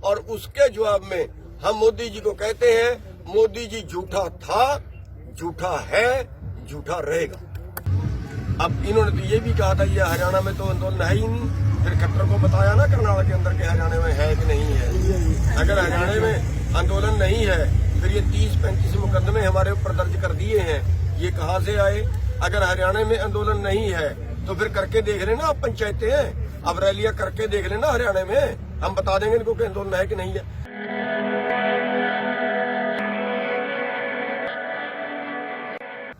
और उसके जवाब में हम मोदी जी को कहते हैं, मोदी जी झूठा था, झूठा है, झूठा रहेगा। अब इन्होंने तो ये भी कहा था ये हरियाणा में तो आंदोलन है ही नहीं, फिर खट्टर को बताया ना कर्नाटक के अंदर के हरियाणा में है कि नहीं है। अगर हरियाणा में आंदोलन नहीं है फिर ये 30-35 मुकदमे हमारे ऊपर दर्ज कर दिए हैं, ये कहाँ से आए? अगर हरियाणा में आंदोलन नहीं है तो फिर करके देख लेना, आप पंचायतें हैं, अब रैलियां करके देख लेना हरियाणा में, हम बता देंगे इनको कि आंदोलन है कि नहीं है।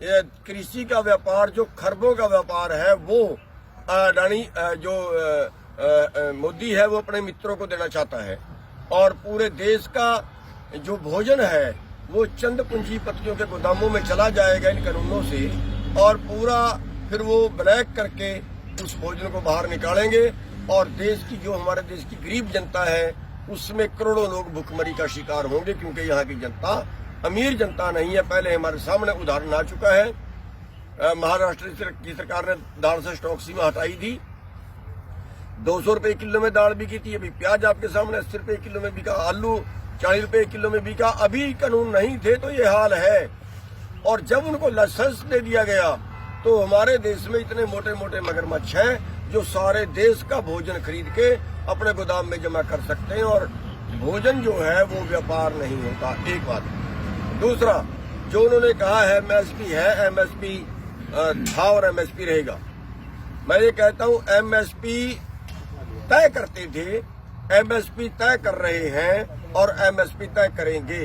ये कृषि का व्यापार जो खरबों का व्यापार है वो अडानी जो मोदी है वो अपने मित्रों को देना चाहता है, और पूरे देश का जो भोजन है वो चंद पूंजीपतियों के गोदामों में चला जाएगा इन कानूनों से, और पूरा फिर वो ब्लैक करके उस भोजन को बाहर निकालेंगे, और देश की जो हमारे देश की गरीब जनता है उसमें करोड़ों लोग भूखमरी का शिकार होंगे, क्योंकि यहाँ की जनता अमीर जनता नहीं है। पहले हमारे सामने उदाहरण आ चुका है, महाराष्ट्र की सरकार ने दाल से स्टॉक सीमा हटाई थी, 200 रुपए किलो में दाल बिकी थी। अभी प्याज आपके सामने 80 रुपए किलो में बिका, आलू 40 रुपए किलो में बिका। अभी कानून नहीं थे तो ये हाल है, और जब उनको लाइसेंस दे दिया गया तो हमारे देश में इतने मोटे मोटे मगरमच्छ हैं जो सारे देश का भोजन खरीद के अपने गोदाम में जमा कर सकते हैं, और भोजन जो है वो व्यापार नहीं होता। एक बात। दूसरा, जो उन्होंने कहा है एमएसपी है, एमएसपी था और एमएसपी रहेगा, मैं ये कहता हूं एमएसपी तय करते थे, एमएसपी तय कर रहे हैं और एमएसपी तय करेंगे,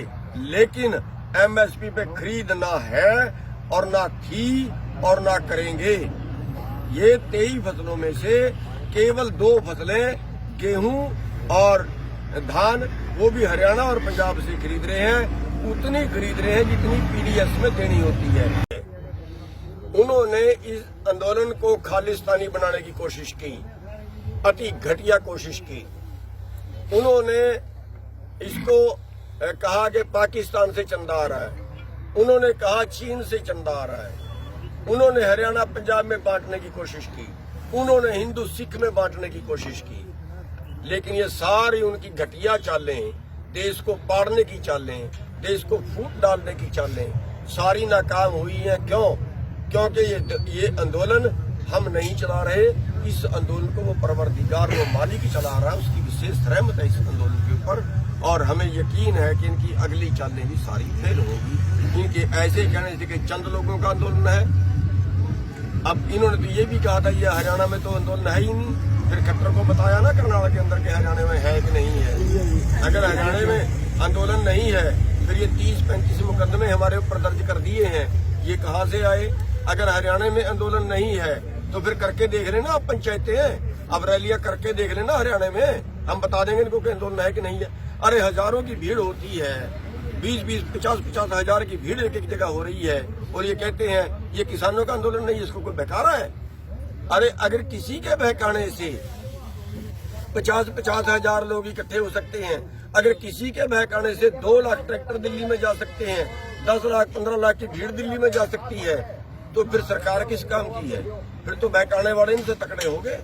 लेकिन एमएसपी पे खरीद ना है और ना थी और ना करेंगे। ये 23 फसलों में से केवल 2 फसलें गेहूं और धान, वो भी हरियाणा और पंजाब से खरीद रहे हैं, उतनी खरीद रहे हैं जितनी पीडीएस में देनी होती है। उन्होंने इस आंदोलन को खालिस्तानी बनाने की कोशिश की, अति घटिया कोशिश की। उन्होंने इसको कहा कि पाकिस्तान से चंदा आ रहा है, उन्होंने कहा चीन से चंदा आ रहा है, उन्होंने हरियाणा पंजाब में बांटने की कोशिश की, उन्होंने हिंदू सिख में बांटने की कोशिश की, लेकिन ये सारी उनकी घटिया चालें, देश को पाड़ने की चालें, देश को फूट डालने की चालें, सारी नाकाम हुई हैं। क्यों? क्योंकि ये आंदोलन हम नहीं चला रहे, इस आंदोलन को वो परवरदिगार, वो मालिक ही चला रहा है, उसकी विशेष रहमत है इस आंदोलन के ऊपर, और हमें यकीन है कि इनकी अगली चालें भी सारी फेल होगी। इनके ऐसे कहने से कि चंद लोगों का आंदोलन है। अब इन्होंने तो ये भी कहा था ये हरियाणा में तो आंदोलन है ही नहीं, फिर खट्टर को बताया ना कर्नाटक के अंदर के हरियाणा में है कि नहीं है। अगर हरियाणा में आंदोलन नहीं है फिर ये 30-35 मुकदमे हमारे ऊपर दर्ज कर दिए हैं, ये कहाँ से आए? अगर हरियाणा में आंदोलन नहीं है तो फिर करके देख लेना, आप पंचायतें हैं, अब रैलियां करके देख लेना हरियाणा में, हम बता देंगे इनको कि आंदोलन है कि नहीं है। अरे हजारों की भीड़ होती है, 20-20, 50-50 हजार की भीड़ एक एक जगह हो रही है, और ये कहते हैं ये किसानों का आंदोलन नहीं, इसको कोई बहकारा है। अरे अगर किसी के बहकाने से 50-50 हजार लोग इकट्ठे हो सकते हैं, अगर किसी के बहकाने से 2 लाख ट्रैक्टर दिल्ली में जा सकते हैं, 10 लाख 15 लाख की भीड़ दिल्ली में जा सकती है, तो फिर सरकार किस काम की है? फिर तो बहकाने वाले इनसे तकड़े हो गए,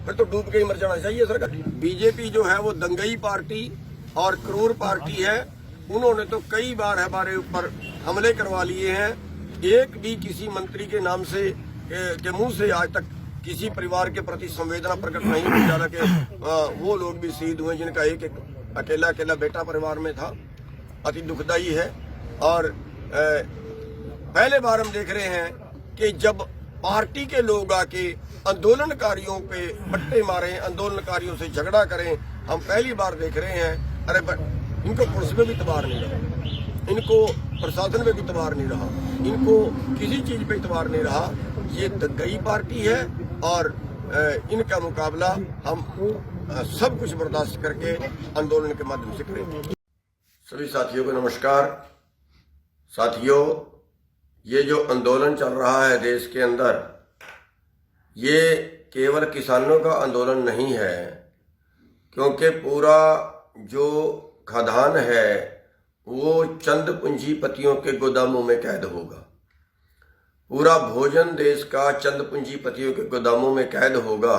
फिर तो डूब के ही मर जाना चाहिए सरकार। बीजेपी जो है वो दंगई पार्टी और क्रूर पार्टी है, उन्होंने तो कई बार हमारे ऊपर हमले करवा लिए हैं। एक भी किसी मंत्री के नाम से के मुंह से आज तक किसी परिवार के प्रति संवेदना प्रकट नहीं की जा रहा। वो लोग भी शहीद हुए जिनका एक एक अकेला अकेला बेटा परिवार में था, अति दुखदायी है। और पहले बार हम देख रहे हैं कि जब पार्टी के लोग आके आंदोलनकारियों पे पट्टे मारें, आंदोलनकारियों से झगड़ा करें, हम पहली बार देख रहे हैं। अरे इनको पुलिस में भी इतबार नहीं रहा, इनको प्रशासन में भी इतबार नहीं रहा, इनको किसी चीज पे इतबार नहीं रहा। ये दंगई पार्टी है और इनका मुकाबला हम सब कुछ बर्दाश्त करके आंदोलन के माध्यम से करेंगे। सभी साथियों को नमस्कार। साथियों, ये जो आंदोलन चल रहा है देश के अंदर, ये केवल किसानों का आंदोलन नहीं है, क्योंकि पूरा जो खाद्यान्न है वो चंद पूंजीपतियों के गोदामों में कैद होगा। पूरा भोजन देश का चंद पूंजीपतियों के गोदामों में कैद होगा,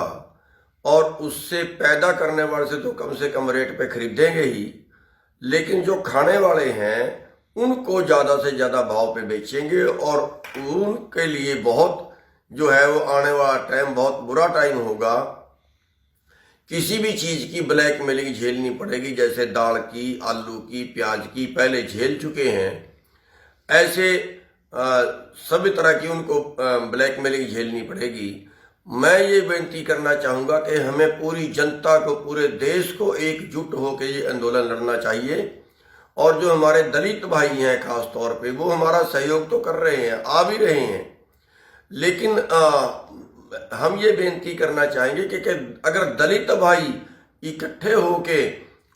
और उससे पैदा करने वाले से तो कम से कम रेट पे खरीदेंगे ही, लेकिन जो खाने वाले हैं उनको ज़्यादा से ज़्यादा भाव पे बेचेंगे और उनके लिए बहुत जो है वो आने वाला टाइम बहुत बुरा टाइम होगा। किसी भी चीज़ की ब्लैक मेलिंग झेलनी पड़ेगी, जैसे दाल की, आलू की, प्याज की पहले झेल चुके हैं, ऐसे सभी तरह की उनको ब्लैक मेलिंग झेलनी पड़ेगी। मैं ये बेनती करना चाहूँगा कि हमें पूरी जनता को, पूरे देश को एकजुट होकर ये आंदोलन लड़ना चाहिए। और जो हमारे दलित भाई हैं खास तौर पे, वो हमारा सहयोग तो कर रहे हैं, आ भी रहे हैं, लेकिन हम ये बेनती करना चाहेंगे कि अगर दलित भाई इकट्ठे होके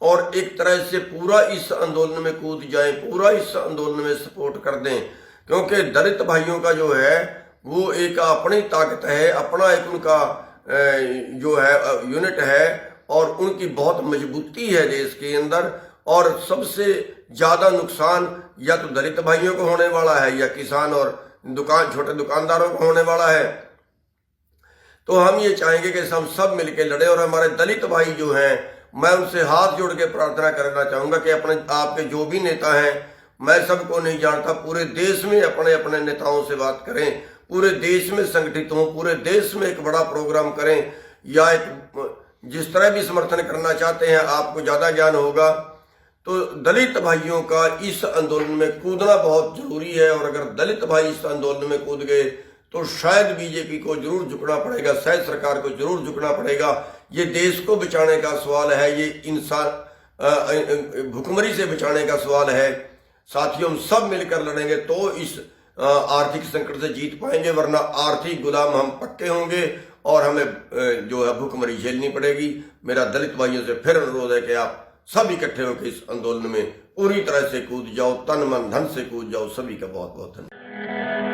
और एक तरह से पूरा इस आंदोलन में कूद जाएं, पूरा इस आंदोलन में सपोर्ट कर दें, क्योंकि दलित भाइयों का जो है वो एक अपनी ताकत है, अपना एक उनका जो है यूनिट है और उनकी बहुत मजबूती है देश के अंदर। और सबसे ज्यादा नुकसान या तो दलित भाइयों को होने वाला है या किसान और छोटे दुकानदारों को होने वाला है। तो हम ये चाहेंगे कि हम सब मिलकर लड़े। और हमारे दलित भाई जो हैं, मैं उनसे हाथ जोड़ के प्रार्थना करना चाहूंगा कि अपने आपके जो भी नेता हैं, मैं सबको नहीं जानता, पूरे देश में अपने अपने नेताओं से बात करें, पूरे देश में संगठित हों, पूरे देश में एक बड़ा प्रोग्राम करें, या एक जिस तरह भी समर्थन करना चाहते हैं, आपको ज्यादा ज्ञान होगा। तो दलित भाइयों का इस आंदोलन में कूदना बहुत जरूरी है। और अगर दलित भाई इस आंदोलन में कूद गए तो शायद बीजेपी को जरूर झुकना पड़ेगा, शायद सरकार को जरूर झुकना पड़ेगा। ये देश को बचाने का सवाल है, ये इंसान भुखमरी से बचाने का सवाल है। साथियों, हम सब मिलकर लड़ेंगे तो इस आर्थिक संकट से जीत पाएंगे, वरना आर्थिक गुलाम हम पक्के होंगे और हमें जो है भुखमरी झेलनी पड़ेगी। मेरा दलित भाइयों से फिर अनुरोध है कि आप सब इकट्ठे होकर इस आंदोलन में पूरी तरह से कूद जाओ, तन मन धन से कूद जाओ। सभी का बहुत बहुत धन्यवाद।